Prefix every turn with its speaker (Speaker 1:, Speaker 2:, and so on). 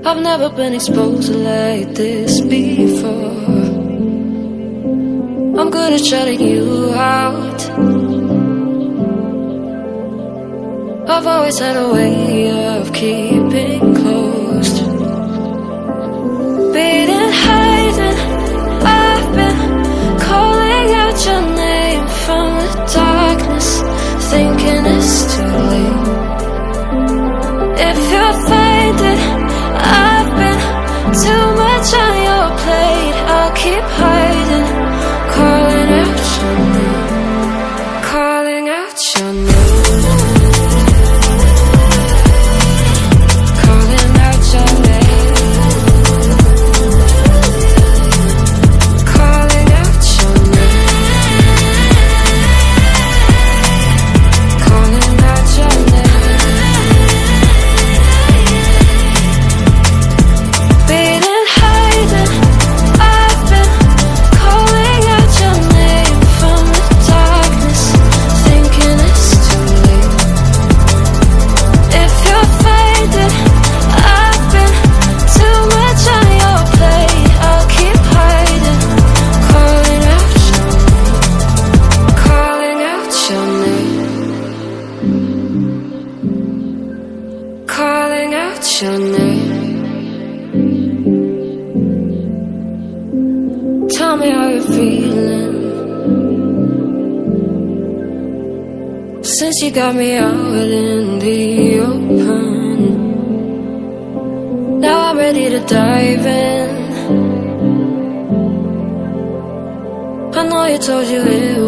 Speaker 1: I've never been exposed like this before. I'm good at shutting you out. I've always had a way of keeping closed. Beating, hiding, I've been calling out your name from the darkness, thinking it's too late. If you'll find it, I've been too much on your plate. I'll keep hiding, calling out your name, calling out your name. Calling out your name. Tell me how you're feeling since you got me out in the open. Now I'm ready to dive in. I know you told you it